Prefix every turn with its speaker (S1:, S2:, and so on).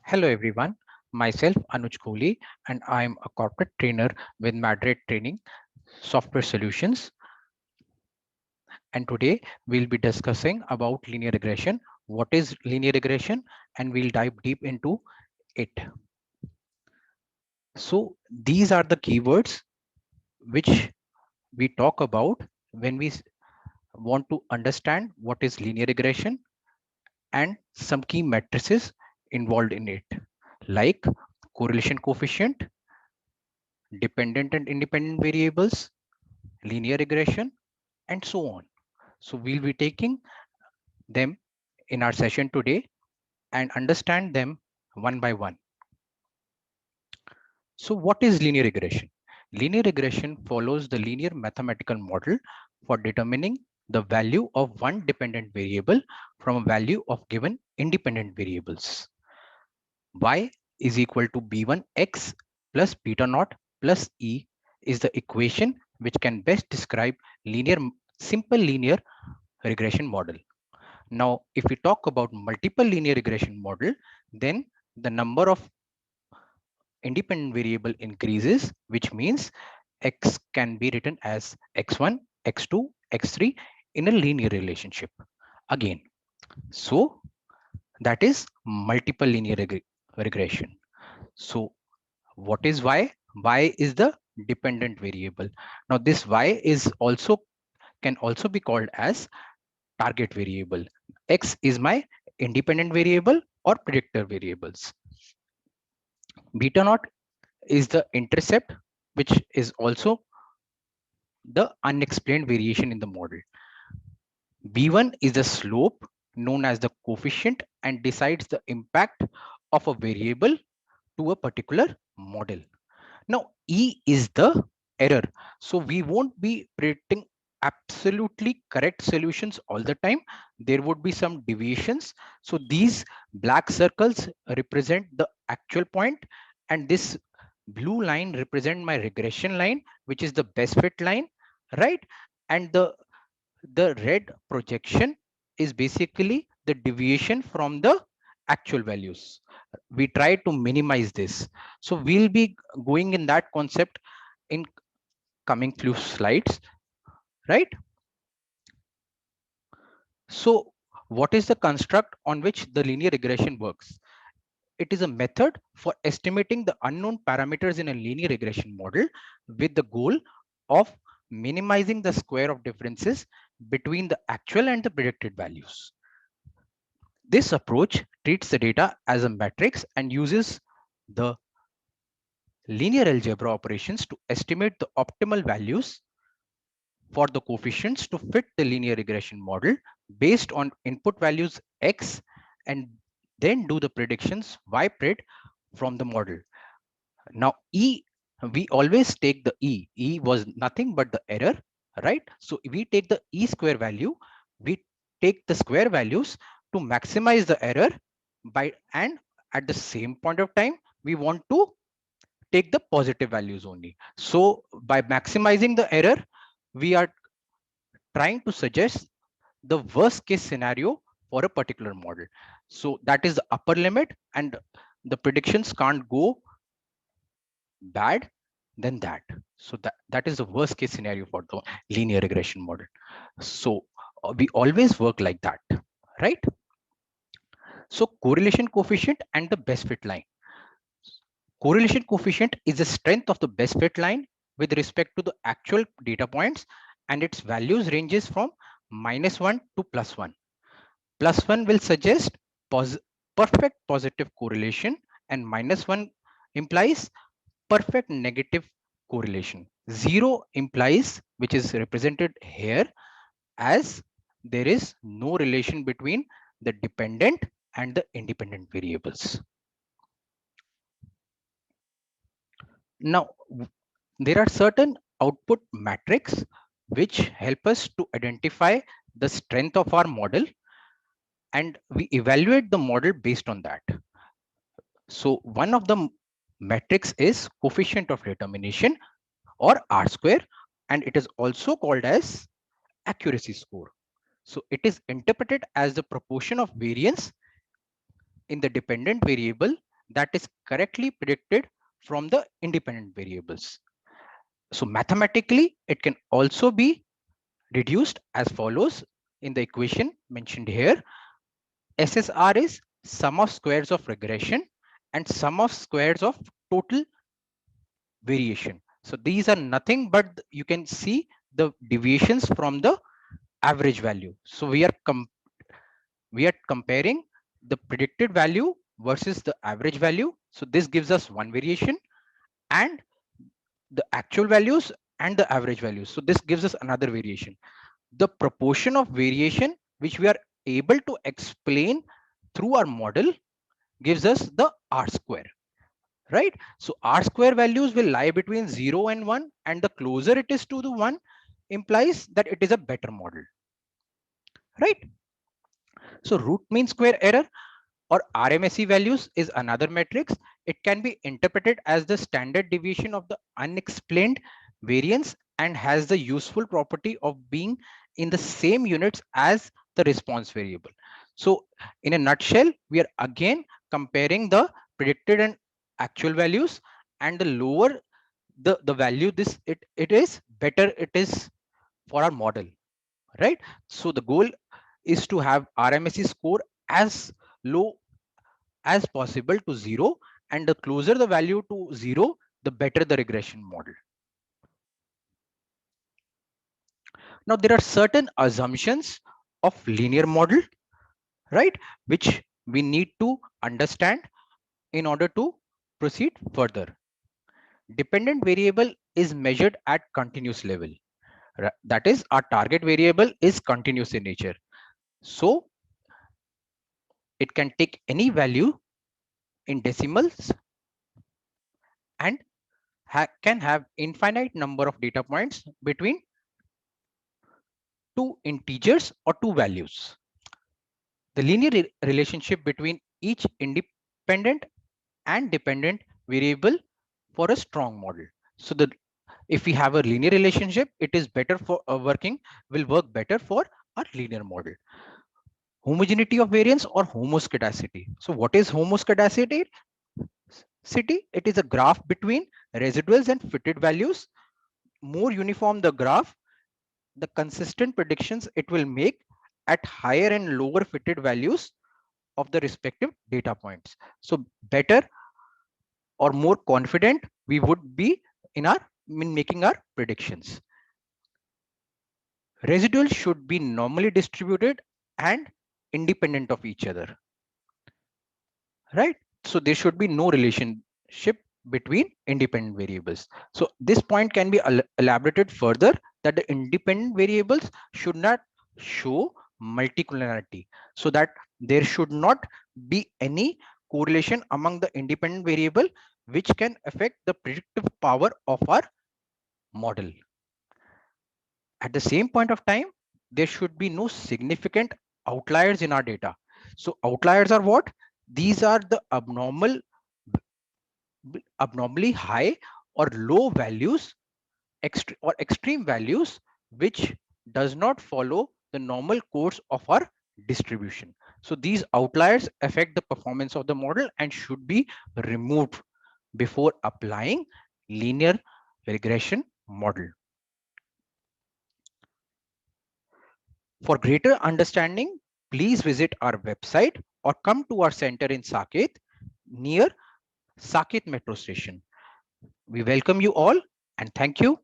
S1: Hello everyone, myself Anuj Kohli and I am a corporate trainer with Madrid Training Software Solutions, and today we'll be discussing about linear regression. What is linear regression? And we'll dive deep into it. So these are the keywords which we talk about when we want to understand what is linear regression and some key matrices involved in it, like correlation coefficient, dependent and independent variables, linear regression, and so on. So we'll be taking them in our session today and understand them one by one. So what is linear regression? Linear regression follows the linear mathematical model for determining the value of one dependent variable from a value of given independent variables. Y is equal to b1x plus beta naught plus e is the equation which can best describe simple linear regression model. Now, if we talk about multiple linear regression model, then the number of independent variable increases, which means x can be written as x1, x2, x3 in a linear relationship again. So that is multiple linear regression. So what is y? Y is the dependent variable. Now this y is also can also be called as target variable. X is my independent variable or predictor variables. Beta naught is the intercept, which is also the unexplained variation in the model. B1 is the slope known as the coefficient and decides the impact of a variable to a particular model. Now, E is the error. So we won't be predicting absolutely correct solutions all the time. There would be some deviations. So these black circles represent the actual point, and this blue line represent my regression line, which is the best fit line, right? And the red projection is basically the deviation from the actual values. We try to minimize this. So we'll be going in that concept in coming few slides, right? So what is the construct on which the linear regression works? It is a method for estimating the unknown parameters in a linear regression model with the goal of minimizing the square of differences between the actual and the predicted values. This approach treats the data as a matrix and uses the linear algebra operations to estimate the optimal values for the coefficients to fit the linear regression model based on input values x, and then do the predictions y pred from the model. Now E, we always take the E. E was nothing but the error, right? So we take the E square value, we take the square values to maximize the error and at the same point of time, we want to take the positive values only. So by maximizing the error, we are trying to suggest the worst case scenario for a particular model. So that is the upper limit, and the predictions can't go bad than that. So that is the worst case scenario for the linear regression model. So we always work like that, right? So correlation coefficient and the best fit line. Correlation coefficient is the strength of the best fit line with respect to the actual data points, and its values ranges from -1 to +1. +1 will suggest perfect positive correlation, and -1 implies perfect negative correlation. 0 implies, which is represented here as there is no relation between the dependent and the independent variables. Now, there are certain output metrics which help us to identify the strength of our model, and we evaluate the model based on that. So one of the metrics is coefficient of determination, or R-square, and it is also called as accuracy score. So it is interpreted as the proportion of variance in the dependent variable that is correctly predicted from the independent variables. So mathematically, it can also be reduced as follows in the equation mentioned here. SSR is sum of squares of regression and sum of squares of total variation. So these are nothing but you can see the deviations from the average value. So we are comparing the predicted value versus the average value. So this gives us one variation, and the actual values and the average values. So this gives us another variation. The proportion of variation which we are able to explain through our model gives us the R square, right? So R square values will lie between 0 and 1, and the closer it is to the 1 implies that it is a better model, right? So root mean square error or RMSE values is another metrics. It can be interpreted as the standard deviation of the unexplained variance and has the useful property of being in the same units as the response variable. So in a nutshell, we are again comparing the predicted and actual values, and the lower the value it is, better it is for our model, right? So the goal is to have RMSE score as low as possible to 0, and the closer the value to 0, the better the regression model. Now there are certain assumptions of linear model, right, which we need to understand in order to proceed further. Dependent variable is measured at continuous level. That is, our target variable is continuous in nature. So it can take any value in decimals and can have infinite number of data points between two integers or two values. The linear relationship between each independent and dependent variable for a strong model. So if we have a linear relationship, it is better for will work better for a linear model. Homogeneity of variance or homoscedasticity. So what is homoscedasticity? It is a graph between residuals and fitted values. More uniform the graph, the consistent predictions it will make at higher and lower fitted values of the respective data points. So better or more confident we would be in making our predictions. Residuals should be normally distributed and independent of each other, right? So there should be no relationship between independent variables. So this point can be elaborated further, that the independent variables should not show multicollinearity, so that there should not be any correlation among the independent variable which can affect the predictive power of our model. At the same point of time, there should be no significant outliers in our data. So outliers are what? These are the abnormally high or low values, or extreme values, which does not follow the normal course of our distribution. So these outliers affect the performance of the model and should be removed before applying linear regression model. For greater understanding, please visit our website or come to our center in Saket near Saket Metro Station. We welcome you all and thank you.